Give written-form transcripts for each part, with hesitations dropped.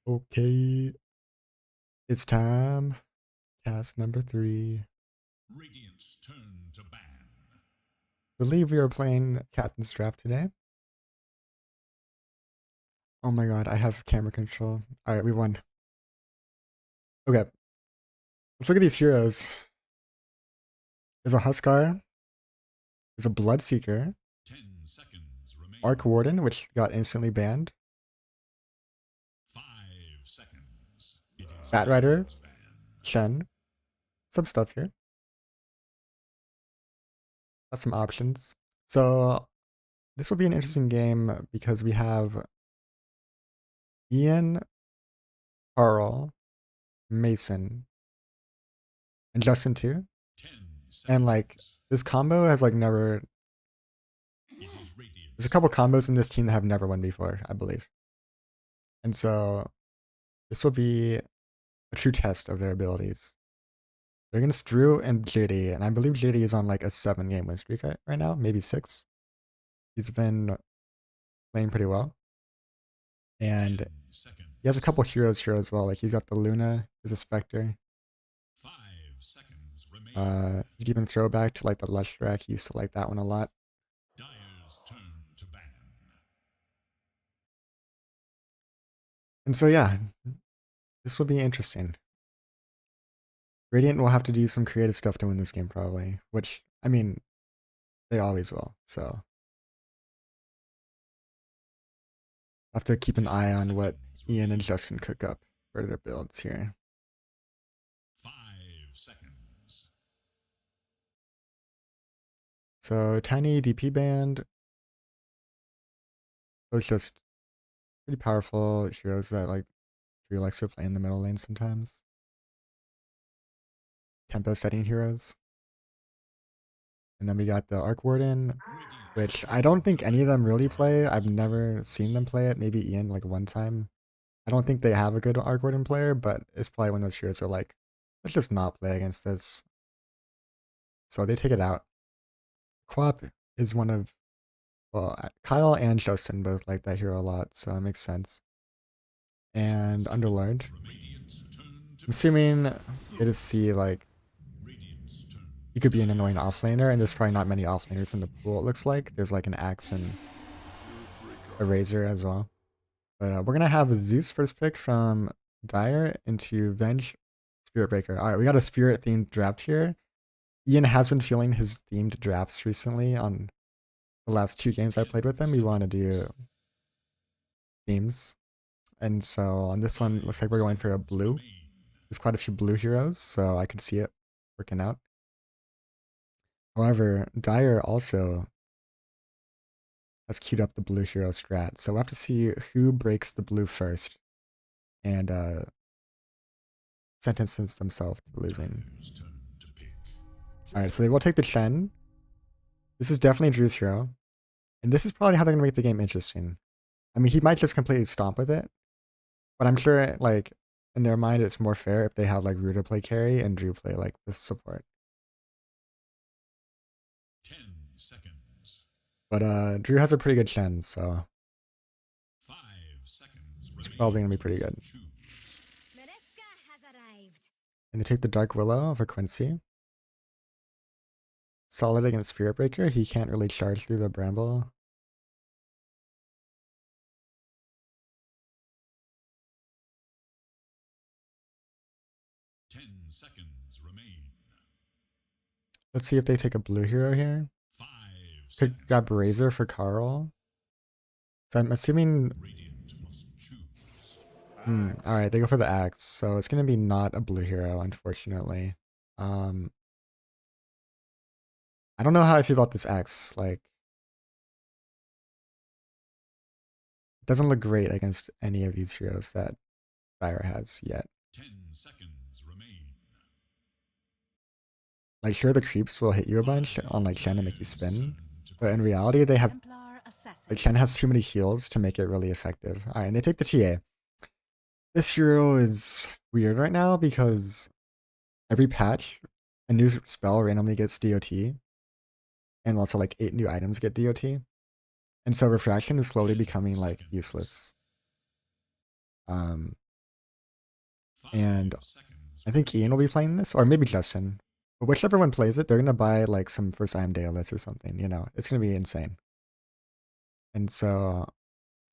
Okay, it's time. Cast number 3. Radiant's turn to ban. Believe we are playing Captain's Draft today. Oh my god, I have camera control. Alright, we won. Okay, let's look at these heroes. There's a Huskar. There's a Bloodseeker. 10 seconds remain. Arc Warden, which got instantly banned. 5 seconds. It is Batrider. Dire's ban. Shen. Some stuff here. Got some options. So, this will be an interesting game because we have Ian, Carl, Mason, and Justin too. 10 And like, seconds. this combo has like never. It is There's a Radiant's couple turn. combos in this team that have never won before, I believe. And so this will be a true test of their abilities. They're against Drew and JD, and I believe JD is on like a 7-game win streak right now, maybe 6. He's been playing pretty well. 10 And he has a seconds. couple heroes here as well. Like he's got the Luna, he's a Spectre. 5 seconds remain. He's even throwback to like the Lush He used to like that one a lot. Dire's turn to ban. And so yeah, this will be interesting. Radiant will have to do some creative stuff to win this game probably, which I mean, they always will. So I have to keep an 10 eye on what seconds Ian and remain. Justin cook up for their builds here. 5 seconds. So tiny DP band. Those just pretty powerful heroes that like Drew likes to play in the middle lane sometimes. Tempo setting heroes. And then we got the Arc Warden, Radiant's which I turn don't to think any of them ban. really play. I've Dire's never turn seen them to play it. Maybe Ian like one time. I don't think they have a good Arc Warden player, but it's probably one of those heroes who are like, let's just not play against this. So they take it out. Quap is one of, well, Kyle and Justin both like that hero a lot, so it makes sense. 10 And Underlord. seconds. Radiant's turn to I'm ban. assuming it is C, like, Radiant's turn. he could be an annoying Dire's offlaner, and there's probably not many bans. offlaners in the pool, it looks like. There's like an Axe and a Razor as well. But we're going to have a Zeus first pick from Dire into Venge Spirit Breaker. All right, we got a Spirit themed draft here. Ian has been feeling his themed drafts recently on the last 2 games I 10 played with him. We want to seconds. do themes. And so on this 5 one, looks like we're going for a seconds blue. remain. There's quite a few blue heroes, so I could see it working out. However, Dire also has queued up the blue hero strat, so we'll have to see who breaks the blue first and sentences themselves to losing. Dire's turn to pick. Alright, so they will take the Chen. This is definitely Drew's hero. And this is probably how they're going to make the game interesting. I mean, he might just completely stomp with it, but I'm sure, like, in their mind, it's more fair if they have, like, Ruta play carry and Drew play, like, the support. 10 seconds. But Drew has a pretty good Chen, so 5 seconds it's remain. probably going to be pretty good. Choose. Mariska has arrived. And they take the Dark Willow for Quincy. Solid against Spirit Breaker. He can't really charge through the Bramble. Ten seconds remain. Let's see if they take a blue hero here. 5 Could grab seconds. Razor for Carl. So I'm assuming. Radiant must choose. Alright, they go for the Axe. So it's going to be not a blue hero, unfortunately. Um, I don't know how I feel about this Axe. Like, it doesn't look great against any of these heroes that Dire has yet. 10 seconds remain. Like, sure, the creeps will hit you a bunch on, like, Shen and make you spin. But in reality, they have. Like, Shen has too many heals to make it really effective. Alright, and they take the TA. This hero is weird right now because every patch, a new spell randomly gets DOT. And also, like, 8 new items get DOT. And so Refraction is slowly 10 becoming, like, seconds. useless. And 5 seconds. I think Ian will be playing this, or maybe Justin. But whichever one plays it, they're gonna buy like some first time Daedalus or something, you know. It's gonna be insane. And so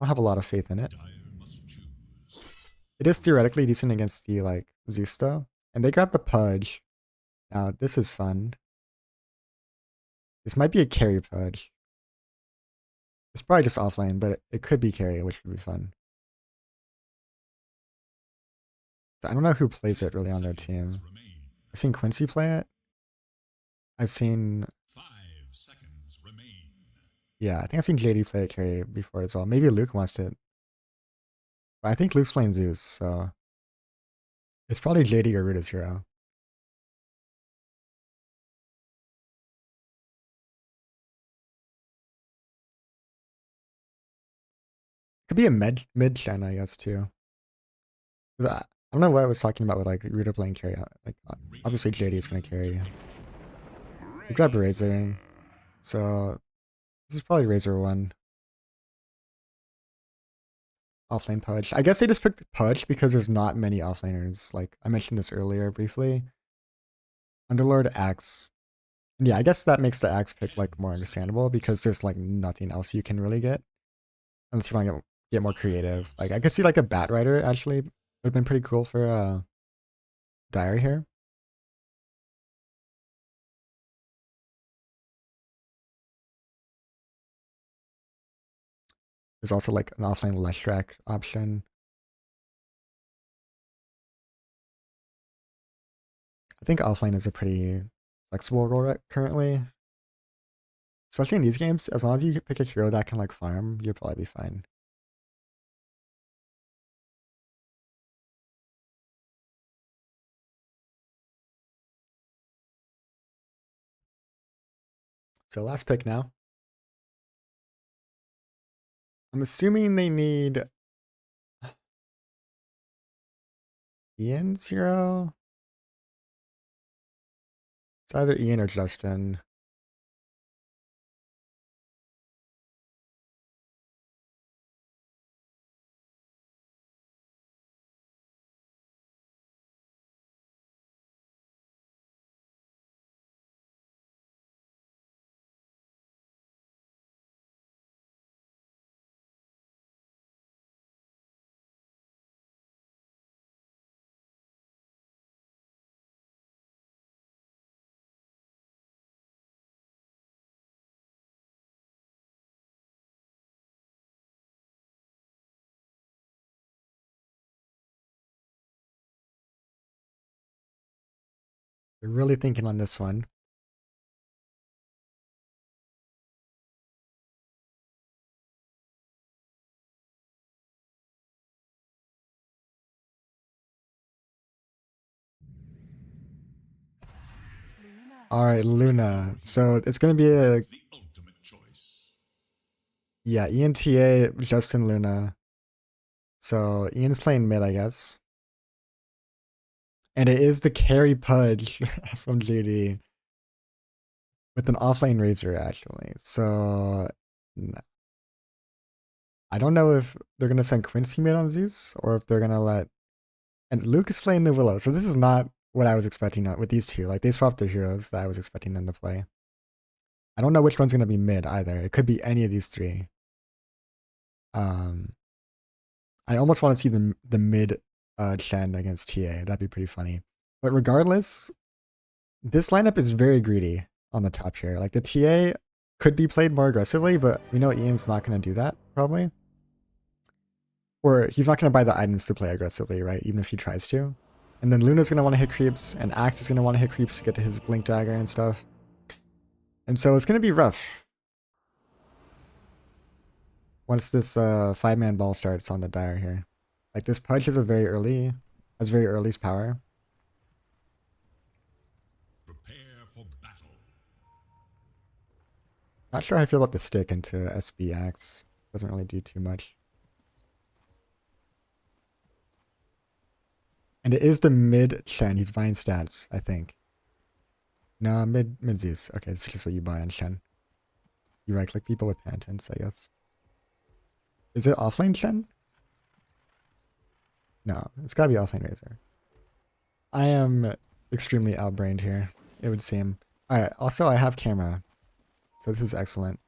I have a lot of faith in it. Dire must choose. It is theoretically decent against the like Zeus though. And they grab the Pudge. Now this is fun. This might be a carry Pudge. It's probably just offlane, but it could be carry, which would be fun. So I don't know who plays it really on their team. Remain. I've seen Quincy play it. I've seen 5 seconds remain. yeah, I think I've seen JD play it carry before as well. Maybe Luke wants to. But I think Luke's playing Zeus, so it's probably JD or Ruta's hero. Could be a mid gen, I guess too. 'Cause I don't know what I was talking about with like Ruta playing carry. Like obviously JD is gonna carry. We grab Razor, so this is probably Razor 1. Offlane Pudge. I guess they just picked Pudge because there's not many offlaners. Like I mentioned this earlier briefly. Underlord Axe. And yeah, I guess that makes the Axe pick like more understandable because there's like nothing else you can really get. Unless you want to get more creative. Like I could see like a Bat Rider actually would have been pretty cool for Dire here. There's also like an offlane Leshrac option. I think offlane is a pretty flexible role currently. Especially in these games, as long as you pick a hero that can like farm, you'll probably be fine. So last pick now. I'm assuming they need Ian's hero. It's either Ian or Justin. They're really thinking on this one. Alright, Luna. So it's gonna be a The ultimate choice. yeah, ENTA, Justin Luna. So Ian's playing mid, I guess. And it is the carry Pudge from JD. With an offlane Razor, actually. So no. I don't know if they're gonna send Quincy mid on Zeus, or if they're gonna let and Luke is playing the Willow. So this is not what I was expecting with these two. Like they swapped their heroes that I was expecting them to play. I don't know which one's gonna be mid either. It could be any of these three. I almost want to see the mid Chen against TA. That'd be pretty funny. But regardless, this lineup is very greedy on the top here. Like the TA could be played more aggressively, but we know Ian's not gonna do that probably. Or he's not gonna buy the items to play aggressively, right? Even if he tries to. And then Luna's gonna want to hit creeps, and Axe is gonna want to hit creeps to get to his Blink Dagger and stuff. And so it's gonna be rough. Once this 5-man ball starts on the Dire here. Like this Pudge is very early power. Prepare for battle. Not sure how I feel about the stick into SB Axe. Doesn't really do too much. And it is the mid Shen. He's buying stats, I think. No, mid Zeus. Okay, it's just what you buy on Shen. You right click people with Penitence, I guess. Is it offlane Shen? No, it's gotta be offlane Razor. I am extremely outbrained here, it would seem. Alright, also I have camera, so this is excellent.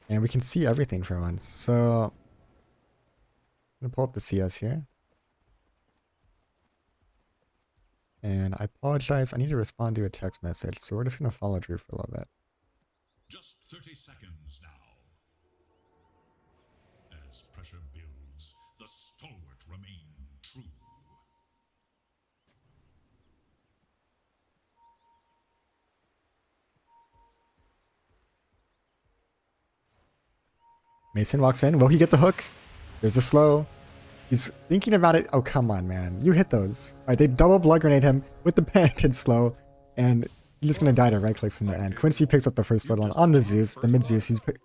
And we can see everything for once. So I'm gonna pull up the CS here. And I apologize, I need to respond to a text message, so we're just gonna follow Drew for a little bit. Just 30 seconds now. As pressure builds, the stalwart remain true. Mason walks in. Will he get the hook? There's a slow. He's thinking about it. Oh, come on, man. You hit those. All right, they double blood grenade him with the patented slow, and he's just going to die to right clicks in the end. Quincy picks up the first blood one on the Zeus, the mid Zeus. He's going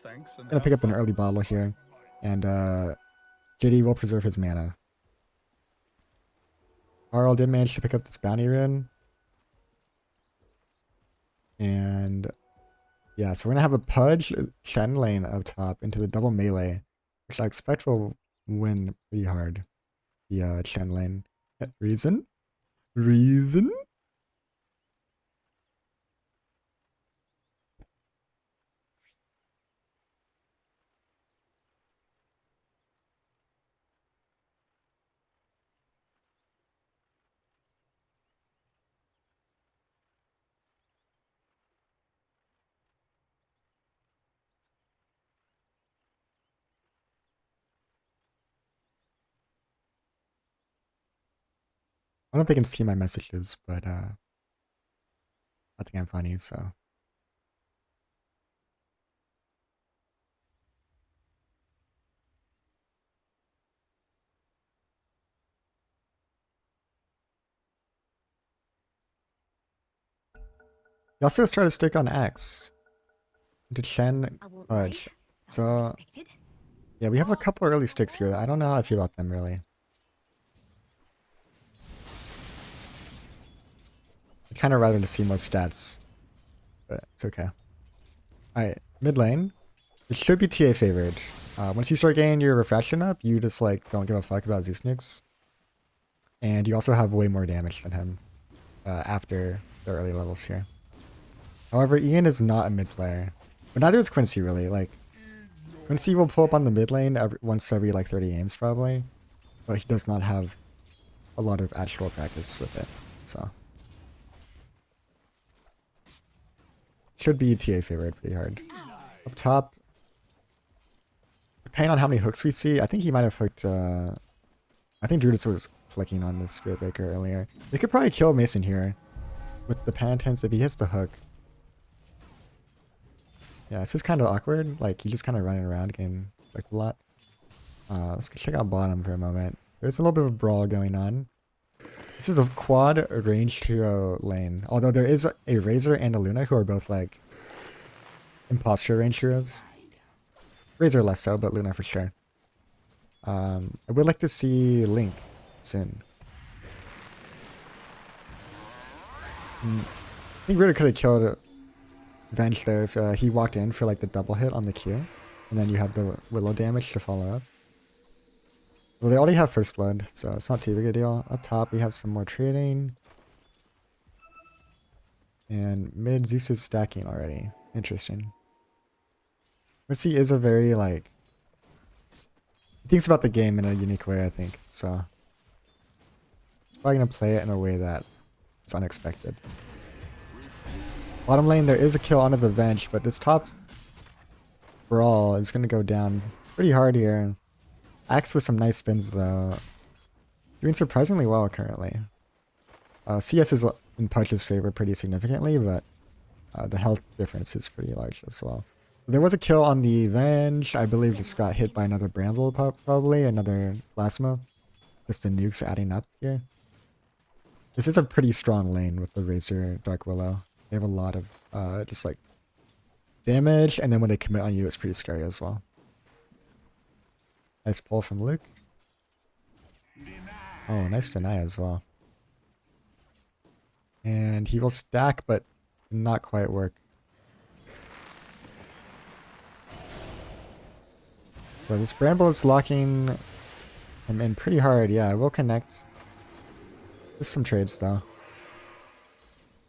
to pick up an early bottle here, and JD will preserve his mana. Carl did manage to pick up this bounty rune. And yeah, so we're going to have a Pudge Shen lane up top into the double melee, which I expect will win pretty hard. The Chen lane. Reason? Reason? I don't know if they can see my messages, but I think I'm funny, so. You also try to stick on X into Chen Pudge. So yeah, we have a couple early sticks here. I don't know how I feel about them really. I'd kind of rather to see most stats, but it's okay. Alright, mid lane. It should be TA favored. Once you start getting your refraction up, you just like don't give a fuck about Zeusnix. And you also have way more damage than him after the early levels here. However, Ian is not a mid player. But neither is Quincy really. Like, Quincy will pull up on the mid lane once every like 30 games probably. But he does not have a lot of actual practice with it. So. Should be TA favored pretty hard. Up top, depending on how many hooks we see, I think he might have hooked, I think Druidus was flicking on the Spirit Breaker earlier. They could probably kill Mason here with the Penitence if he hits the hook. Yeah, this is kind of awkward. Like, you just kind of running around getting like a lot. Let's go check out bottom for a moment. There's a little bit of a brawl going on. This is a quad ranged hero lane. Although there is a Razor and a Luna who are both like imposter range heroes. Razor less so, but Luna for sure. I would like to see Link soon. I think Ritter could have killed Venge there if he walked in for like the double hit on the Q. And then you have the Willow damage to follow up. Well, they already have first blood, so it's not too big a deal. Up top, we have some more trading. And mid, Zeus is stacking already. Interesting. Mitzi is a very, like... He thinks about the game in a unique way, I think. So... He's probably going to play it in a way that is unexpected. Bottom lane, there is a kill onto the bench, but this top brawl is going to go down pretty hard here. Axe with some nice spins though. Doing surprisingly well currently. CS is in Pudge's favor pretty significantly, but the health difference is pretty large as well. There was a kill on the Venge. I believe just got hit by another Bramble probably, another Plasma. Just the nukes adding up here. This is a pretty strong lane with the Razor Dark Willow. They have a lot of just like damage, and then when they commit on you, it's pretty scary as well. Nice pull from Luke. Oh, nice deny as well. And he will stack, but not quite work. So this Bramble is locking him in pretty hard. Yeah, I will connect. Just some trades though.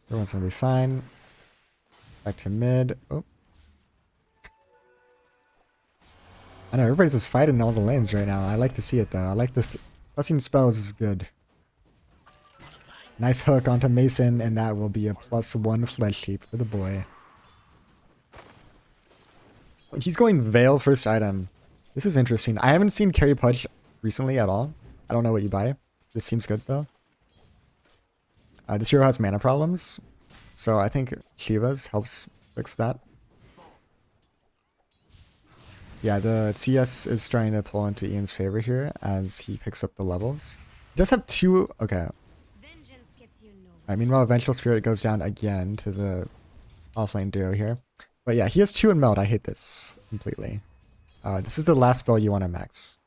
Everyone's gonna be fine. Back to mid. Oh. I know everybody's just fighting all the lanes right now. I like to see it though. I like this. Pressing spells is good. Nice hook onto Mason, and that will be a +1 flesh heap for the boy. He's going Veil first item. This is interesting. I haven't seen Carry Punch recently at all. I don't know what you buy. This seems good though. This hero has mana problems, so I think Shiva's helps fix that. Yeah, the CS is starting to pull into Ian's favor here as he picks up the levels. He does have 2... Okay. Vengeance gets you nowhere. Meanwhile, Vengeful Spirit goes down again to the offlane duo here. But yeah, he has 2 in meld. I hate this completely. This is the last spell you want to max.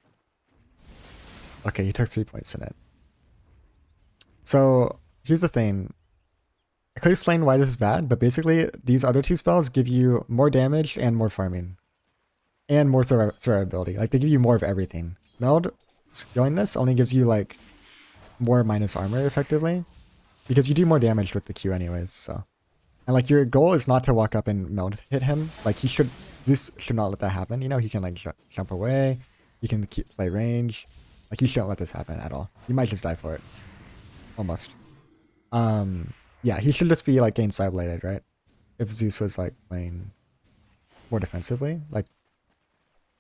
Okay, he took 3 points in it. So, here's the thing. I could explain why this is bad, but basically, these other 2 spells give you more damage and more farming. And more survivability. Like, they give you more of everything. Meld, going this, only gives you, like, more minus armor, effectively. Because you do more damage with the Q anyways, so. And, like, your goal is not to walk up and meld hit him. Like, this should not let that happen. You know, he can, like, jump away. He can play range. Like, you shouldn't let this happen at all. You might just die for it. Almost. Yeah, he should just be, like, getting side-bladed, right? If Zeus was, like, playing more defensively. Like,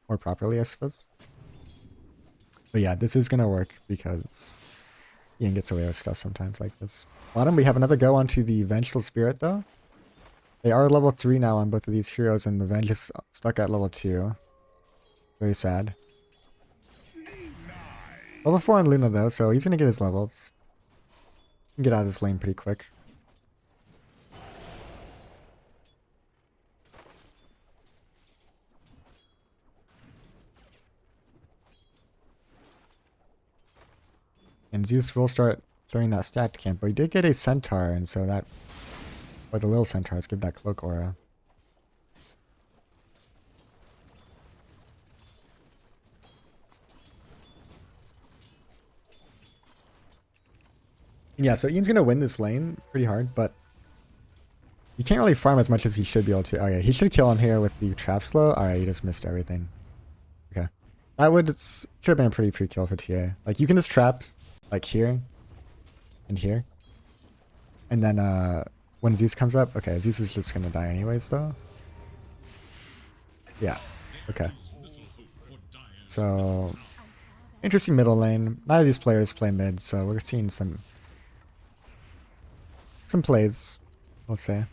more properly, I suppose. But yeah, this is gonna work because Ian gets away with stuff sometimes like this. Bottom, we have another go onto the Vengeful Spirit, though. They are level 3 now on both of these heroes, and the Venge is stuck at level 2. Very sad. Level 4 on Luna, though, so he's gonna get his levels. He can get out of this lane pretty quick. And Zeus will start throwing that stacked camp, but he did get a centaur, and so that, or the little centaurs give that cloak aura. Yeah, so Ian's gonna win this lane pretty hard, but he can't really farm as much as he should be able to. Okay, he should kill him here with the trap slow. Alright, he just missed everything. Okay. That should have been a pretty free kill for TA. Like, you can just trap, like, here and here. And then, when Zeus comes up, okay, Zeus is just gonna die anyways, though. Yeah, okay. So, interesting middle lane. None of these players play mid, so we're seeing some plays, we'll say.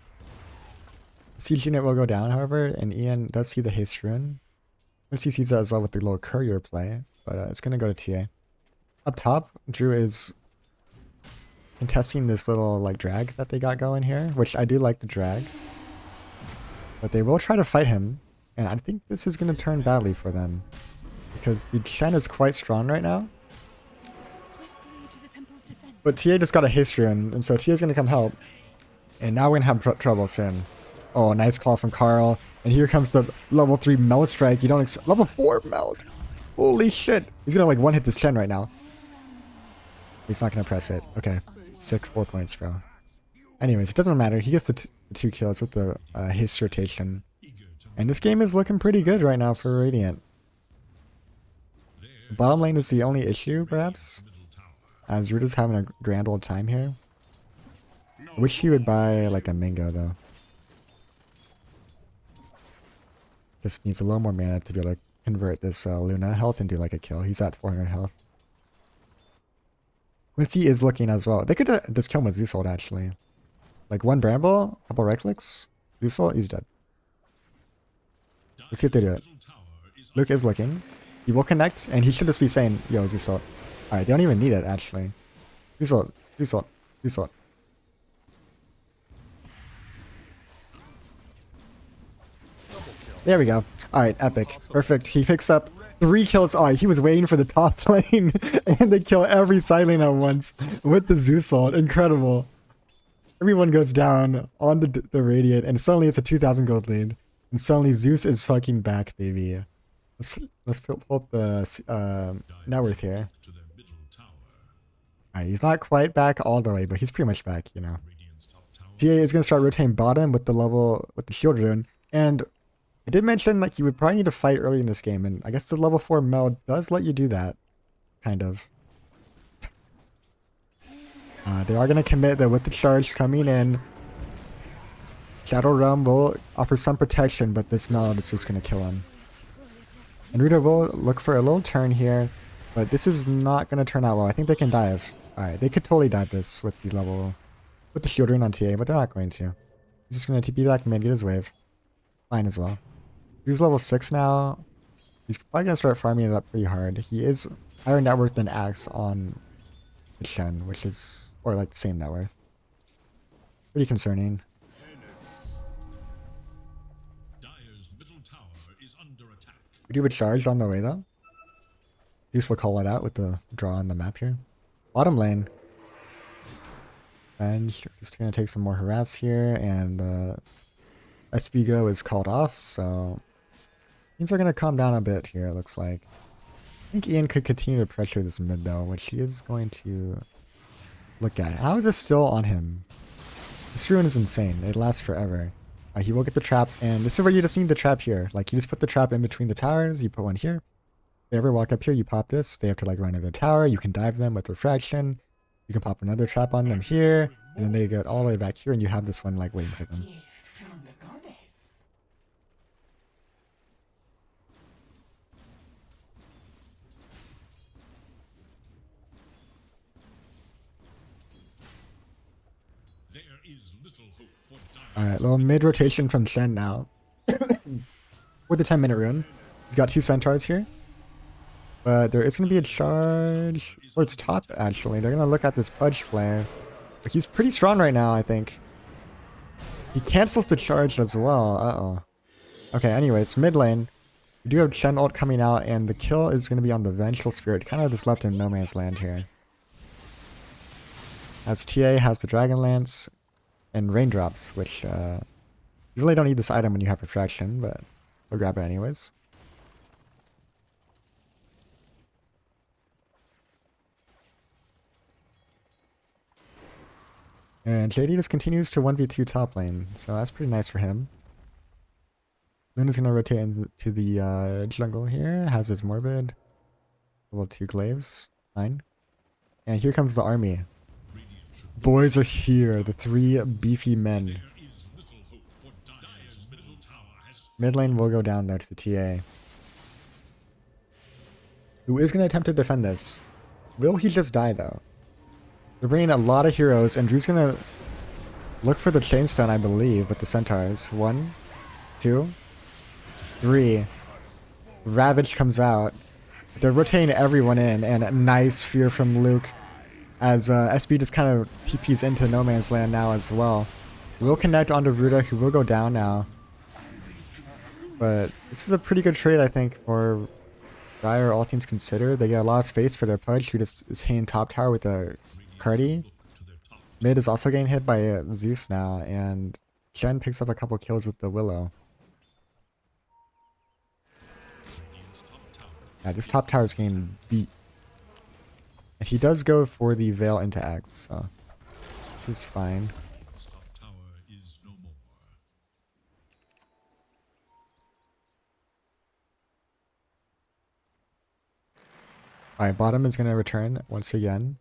Siege unit will go down, however, and Ian does see the haste rune. Once he sees that as well with the little courier play, but it's gonna go to TA. Up top, Drew is contesting this little, like, drag that they got going here, which I do like the drag. But they will try to fight him, and I think this is going to turn badly for them. Because the Shen is quite strong right now. But TA just got a haste rune, and so TA's going to come help. And now we're going to have trouble soon. Oh, nice call from Carl. And here comes the level 3 meld strike. You don't level 4 meld. Holy shit. He's going to, like, one-hit this Shen right now. He's not going to press it. Okay. Sick 4 points, bro. Anyways, it doesn't matter. He gets the 2 kills with the haste rotation. And this game is looking pretty good right now for Radiant. The bottom lane is the only issue, perhaps. As Ruta's having a grand old time here. I wish he would buy, like, a Mingo, though. Just needs a little more mana to be able to convert this Luna health into, like, a kill. He's at 400 health. Quincy is looking as well. They could just kill him with Zeus ult, actually. Like, 1 Bramble, a couple right clicks, Zeus ult, he's dead. Let's see if they do it. Luke is looking. He will connect, and he should just be saying, yo, Zeus ult. Alright, they don't even need it, actually. Zeus ult, Zeus ult, Zeus ult. There we go. Alright, epic. Perfect. He picks up 3 kills. Oh, he was waiting for the top lane, and they kill every side lane at once with the Zeus ult. Incredible. Everyone goes down on the Radiant, and suddenly it's a 2,000 gold lead. And suddenly Zeus is fucking back, baby. Let's pull up the net worth here. Alright, he's not quite back all the way, but he's pretty much back, you know. Radiant's top tower TA is going to start rotating bottom with the shield rune. And I did mention like you would probably need to fight early in this game, and I guess the level 4 meld does let you do that. Kind of. They are going to commit that with the charge coming in, Shadow Realm will offer some protection, but this meld is just going to kill him. And Rita will look for a little turn here, but this is not going to turn out well. I think they can dive. Alright, they could totally dive this with the shield rune on TA, but they're not going to. He's just going to TP back mid, get his wave. Fine as well. He's level 6 now. He's probably going to start farming it up pretty hard. He is higher net worth than Axe on Shen, which is, or like the same net worth. Pretty concerning. Dire's middle tower is under attack. We do have a charge on the way though. At least we'll call it out with the draw on the map here. Bottom lane. And just going to take some more harass here, and SB is called off, so things are going to calm down a bit here, it looks like. I think Ian could continue to pressure this mid though, which he is going to look at. How is this still on him? This rune is insane. It lasts forever. He will get the trap, and this is where you just need the trap here. Like, you just put the trap in between the towers, you put one here. If they ever walk up here, you pop this. They have to like run to their tower. You can dive them with refraction. You can pop another trap on them here, and then they get all the way back here, and you have this one like waiting for them. There is little hope for Dire. Alright, little mid rotation from Shen now. With the 10-minute rune. He's got 2 centaurs here. But there is going to be a charge towards top, actually. They're going to look at this Pudge player. But he's pretty strong right now, I think. He cancels the charge as well. Uh-oh. Okay, anyways, mid lane. We do have Shen ult coming out, and the kill is going to be on the Vengeful Spirit. Kind of just left in no man's land here. As TA has the Dragon Lance and Raindrops, which you really don't need this item when you have Refraction, but we'll grab it anyways. And JD just continues to 1v2 top lane, so that's pretty nice for him. Luna's gonna rotate into the jungle here, has his Morbid, level 2 Glaives, fine. And here comes the army. Boys are here, the 3 beefy men. There is little hope for Dire's middle tower has Mid lane will go down there to the TA. Who is gonna attempt to defend this? Will he just die though? They're bringing a lot of heroes, and Drew's gonna look for the chainstone, I believe, with the centaurs. 1, 2, 3. Ravage comes out. They're rotating everyone in, and a nice fear from Luke as SB just kind of TPs into no man's land now as well. We'll connect onto Ruda, who will go down now. But this is a pretty good trade, I think, for Dire, all things considered. They get a lot of space for their Pudge, who just is hitting top tower with a Cardi. to their top. Mid is also getting hit by Zeus now, and Shen picks up a couple kills with the Willow. Radiant's top tower Yeah, this top tower is getting beat. And he does go for the Veil into Axe, so this is fine. Radiant's top tower is no more. Alright, bottom is going to return once again.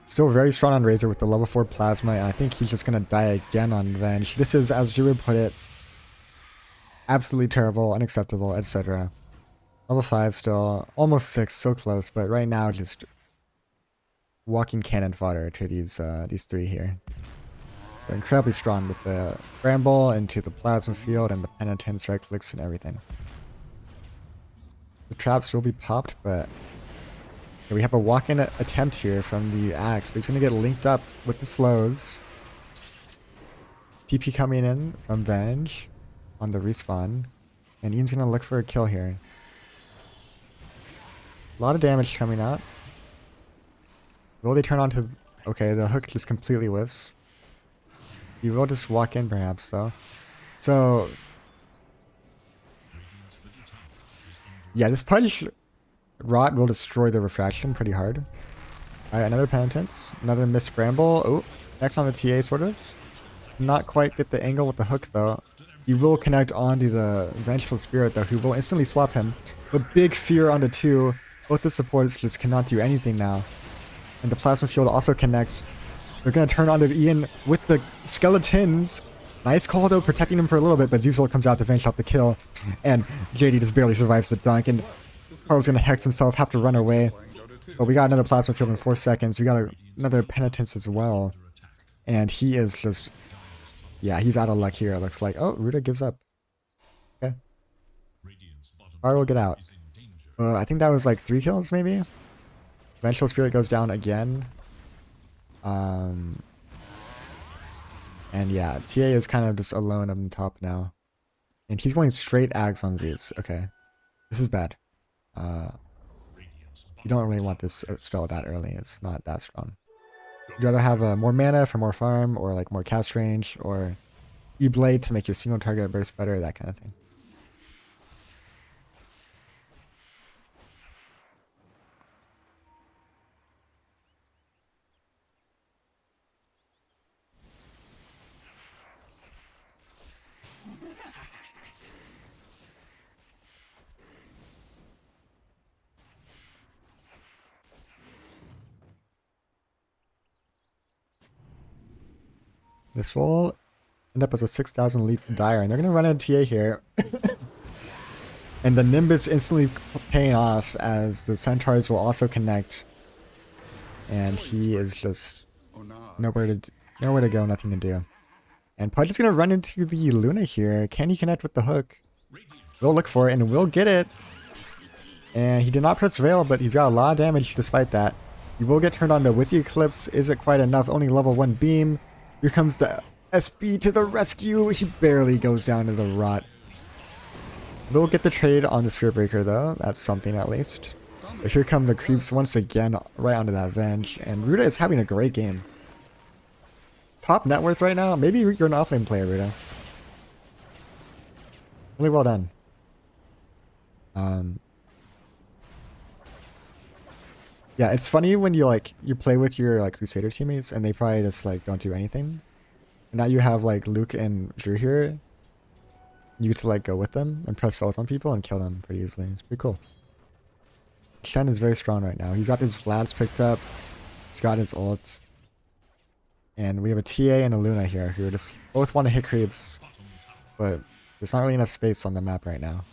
Still very strong on Razor with the level 4 Plasma, and I think he's just going to die again on Venge. This is, as Drew would put it, absolutely terrible, unacceptable, etc. Level 5 still, almost 6, so close, but right now just walking cannon fodder to these 3 here. They're incredibly strong with the Bramble into the Plasma Field and the Penitence, right clicks, and everything. The traps will be popped, but we have a walk-in attempt here from the Axe, but he's going to get linked up with the slows. TP coming in from Venge on the respawn, and Ian's going to look for a kill here. A lot of damage coming out. Will they turn on to... Okay, the hook just completely whiffs. He will just walk in perhaps, though. So... Radiant's middle tower is under yeah, this Pudge Rot will destroy the Refraction pretty hard. Alright, another Penitence. Another missed Bramble. Oh, next on the TA, sort of. Not quite get the angle with the hook, though. He will connect onto the Vengeful Spirit, though, who will instantly swap him. But big fear onto 2. Both the supports just cannot do anything now. And the Plasma Field also connects. They're going to turn onto Ian with the Skeletons. Nice call, though, protecting him for a little bit, but Zuzul comes out to finish off the kill. And JD just barely survives the dunk, and Carl's going to hex himself, have to run away. But we got another Plasma Field in 4 seconds. We got another Penitence as well. And he is just... yeah, he's out of luck here, it looks like. Oh, Ruda gives up. Okay. Carl will get out. I think that was like 3 kills, maybe? Vengeful Spirit goes down again. And yeah, TA is kind of just alone up on top now. And he's going straight Ags on Zeus. Okay. This is bad. You don't really want this spell that early. It's not that strong. You'd rather have more mana for more farm, or like more cast range, or E-Blade to make your single target burst better, that kind of thing. This will end up as a 6,000 lead for Dire, and they're going to run into TA here. And the Nimbus instantly paying off as the Centaurs will also connect. And he is just nowhere to go, nothing to do. And Pudge is going to run into the Luna here. Can he connect with the hook? We'll look for it, and we'll get it. And he did not press Veil, but he's got a lot of damage despite that. He will get turned on though with the Eclipse. Is it quite enough? Only level 1 beam. Here comes the SB to the rescue. He barely goes down to the rot. We'll get the trade on the Spirit Breaker though. That's something at least. But here come the creeps once again right onto that Venge. And Ruda is having a great game. Top net worth right now. Maybe you're an offlane player, Ruda. Really well done. Yeah, it's funny when you play with your like Crusader teammates and they probably just like don't do anything. And now you have like Luke and Drew here. You get to like go with them and press fells on people and kill them pretty easily. It's pretty cool. Shen is very strong right now. He's got his Vlads picked up. He's got his ult. And we have a TA and a Luna here who just both want to hit creeps. But there's not really enough space on the map right now.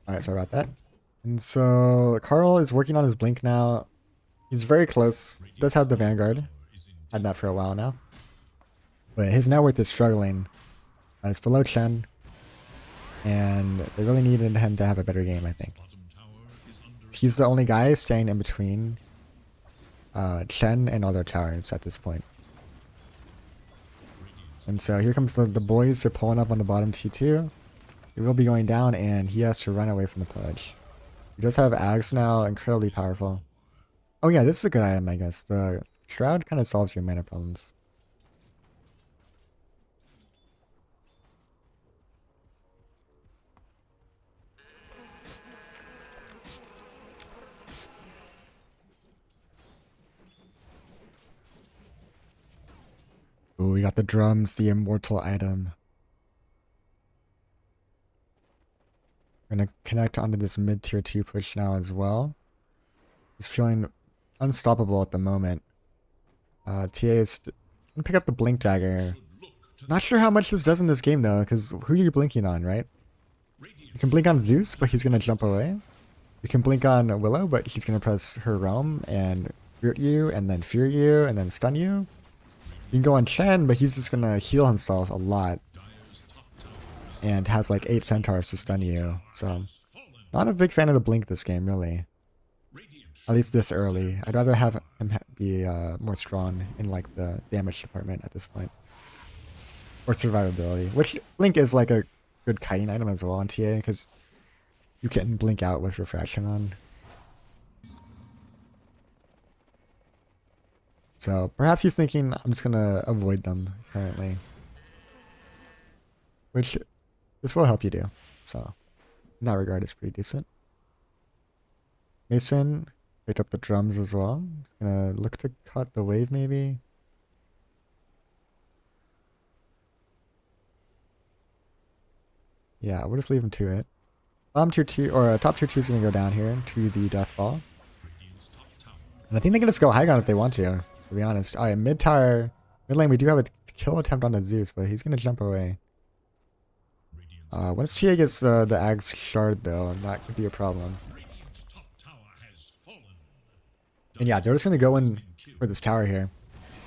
Alright, sorry about that. And so Carl is working on his blink now. He's very close. He does have the Vanguard. Had that for a while now. But his net worth is struggling. It's below Chen. And they really needed him to have a better game, I think. He's the only guy staying in between Chen and other towers at this point. And so here comes the boys. They're pulling up on the bottom T2. He will be going down, and he has to run away from the Pudge. He does have Ags now, incredibly powerful. Oh yeah, this is a good item, I guess. The Shroud kind of solves your mana problems. Ooh, we got the drums, the immortal item. We're gonna connect onto this mid-tier 2 push now as well. He's feeling unstoppable at the moment. TA is gonna pick up the Blink Dagger. Not sure how much this does in this game though, because who are you blinking on, right? You can blink on Zeus, but he's gonna jump away. You can blink on Willow, but he's gonna press her Realm and Fear you, and then Fear you, and then stun you. You can go on Chen, but he's just gonna heal himself a lot. And has like 8 centaurs to stun you, so not a big fan of the blink this game, really. At least this early. I'd rather have him be more strong in like the damage department at this point, or survivability. Which blink is like a good kiting item as well on TA, because you can blink out with refraction on. So perhaps he's thinking, I'm just gonna avoid them currently. Which this will help you do. So in that regard, it's pretty decent. Mason picked up the drums as well. He's gonna look to cut the wave maybe. Yeah, we'll just leave him to it. Bottom tier 2, or top tier 2 is gonna go down here to the death ball. And I think they can just go high ground if they want to be honest. Alright, mid tower, mid lane, we do have a kill attempt on the Zeus, but he's gonna jump away. Once TA gets the Ags shard though, that could be a problem. And yeah, they're just gonna go in for this tower here.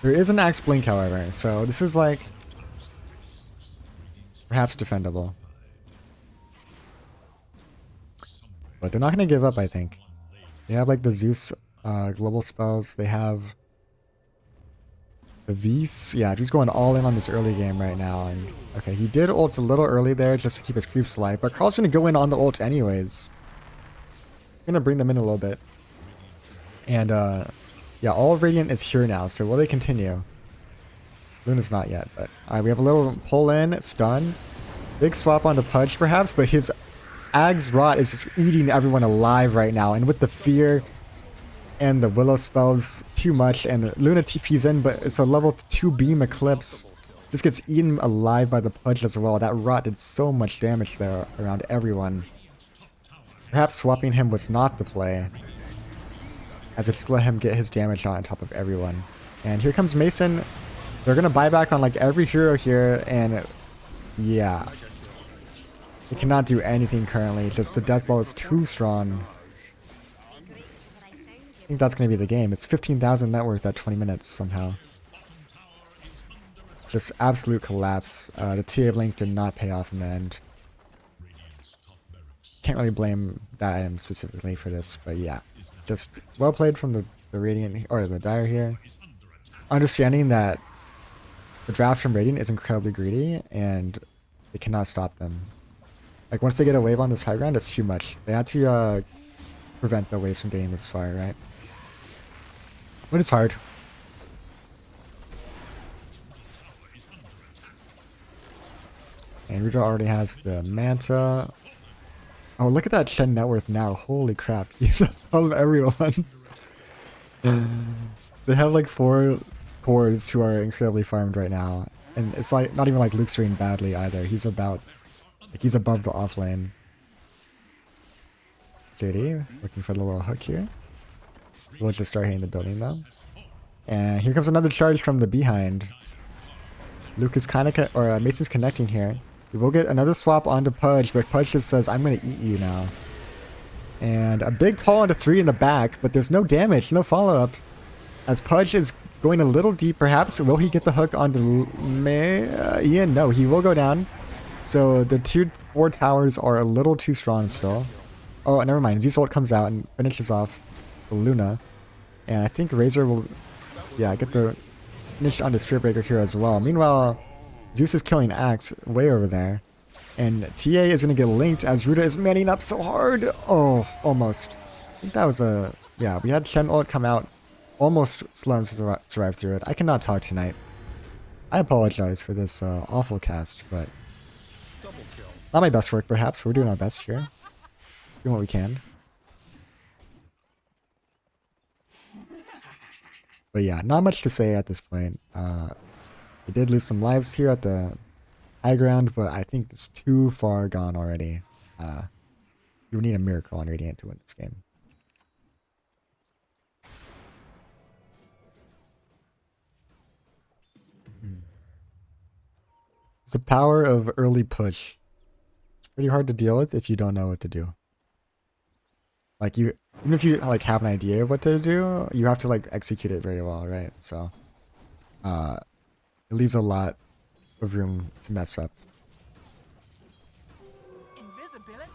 There is an Axe blink however, so this is like perhaps defendable. But they're not gonna give up, I think. They have like the Zeus global spells, they have the Vs. Yeah, he's going all in on this early game right now. And okay, he did ult a little early there just to keep his creeps alive, but Carl's gonna go in on the ult anyways. Gonna bring them in a little bit. And yeah, all of Radiant is here now, so will they continue? Luna's not yet, but alright, we have a little pull in, stun. Big swap onto Pudge perhaps, but his Ag's Rot is just eating everyone alive right now, and with the fear and the Willow spells too much, and Luna TP's in, but it's a level 2 beam Eclipse. Just gets eaten alive by the Pudge as well. That Rot did so much damage there around everyone. Perhaps swapping him was not the play, as it just let him get his damage on top of everyone. And here comes Mason. They're gonna buy back on like every hero here, and yeah. They cannot do anything currently, just the death ball is too strong. I think that's going to be the game. It's 15,000 net worth at 20 minutes somehow. Just absolute collapse. The TA blink did not pay off in the end. Can't really blame that item specifically for this, but yeah. Just well played from the Radiant, or the Dire here. Understanding that the draft from Radiant is incredibly greedy, and they cannot stop them. Like once they get a wave on this high ground, it's too much. They had to prevent the waves from getting this far, right? But it's hard. And Rudra already has the Manta. Oh, look at that Shen net worth now. Holy crap. He's above everyone. They have like 4 cores who are incredibly farmed right now. And it's like not even like Luke's doing badly either. He's about, like he's above the off lane. JD looking for the little hook here. We'll just start hitting the building though. And here comes another charge from the behind. Luke is kind of, or Mason's connecting here. We will get another swap onto Pudge, but Pudge just says, I'm going to eat you now. And a big call onto 3 in the back, but there's no damage, no follow-up. As Pudge is going a little deep, perhaps. Will he get the hook onto Ian? No, he will go down. So the 4 towers are a little too strong still. Oh, never mind. Zeus ult comes out and finishes off Luna. And I think Razor will, yeah, get the finish on the Sphere Breaker here as well. Meanwhile, Zeus is killing Axe way over there. And TA is going to get linked as Ruda is manning up so hard. Oh, almost. I think that was a, yeah, we had Shen ult come out. Almost slams to survive through it. I cannot talk tonight. I apologize for this awful cast, but not my best work perhaps. We're doing our best here. Doing what we can. But yeah, not much to say at this point. We did lose some lives here at the high ground, but I think it's too far gone already. You need a miracle on Radiant to win this game. It's the power of early push. It's pretty hard to deal with if you don't know what to do. Like even if you like have an idea of what to do, you have to like execute it very well, right? So it leaves a lot of room to mess up. Invisibility?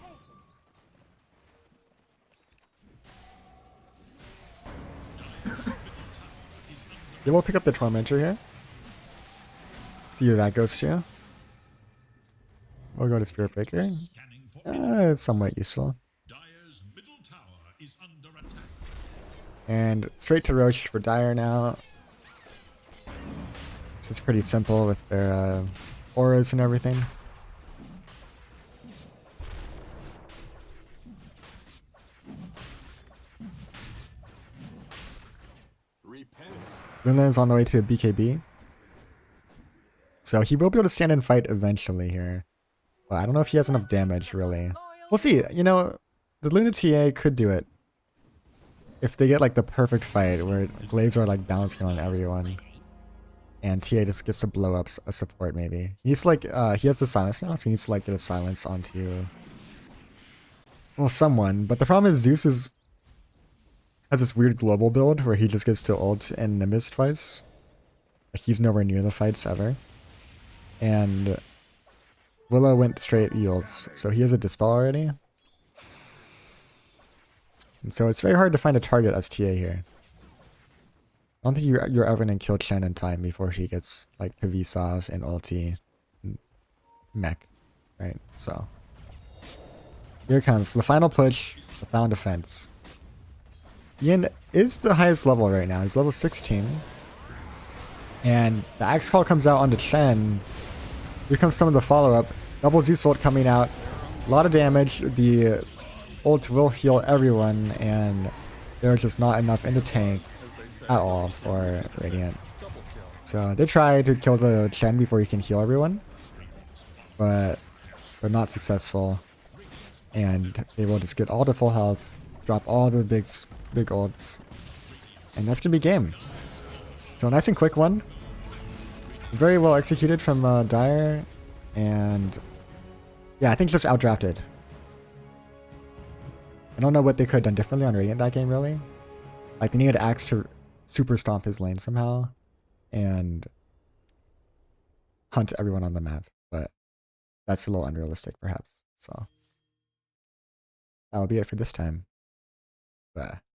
Yeah, we'll pick up the Tormentor here. See where that goes to. We'll go to Spirit Breaker. Scanning for It's somewhat useful. Dire's middle tower is under attack. And straight to Roche for Dire now. This is pretty simple with their auras and everything. Luna is on the way to a BKB. So he will be able to stand and fight eventually here. But I don't know if he has enough damage, really. We'll see. You know, the Luna TA could do it. If they get like the perfect fight where Glaives are like bouncing on everyone. And TA just gets to blow up a support maybe. He needs to like, he has the silence now, so he needs to like get a silence onto, well, someone. But the problem is Zeus has this weird global build where he just gets to ult and Nimbus twice. Like he's nowhere near the fights ever. And Willow went straight Eels, so he has a Dispel already. And so it's very hard to find a target as TA here. I don't think you're ever gonna kill Chen in time before he gets like Kavisov and ulti and mech, right? So here it comes the final push, the final defense. Ian is the highest level right now. He's level 16, and the Axe Call comes out onto Chen. Here comes some of the follow up. Double Zeus ult coming out, a lot of damage. The ult will heal everyone, and there's just not enough in the tank at all for Radiant. So they try to kill the Chen before he can heal everyone, but they're not successful, and they will just get all the full health, drop all the big ults, and that's gonna be game. So nice and quick one, very well executed from Dire, and yeah, I think just outdrafted. I don't know what they could have done differently on Radiant that game, really. Like, they needed Axe to super stomp his lane somehow and hunt everyone on the map, but that's a little unrealistic, perhaps. So that'll be it for this time. But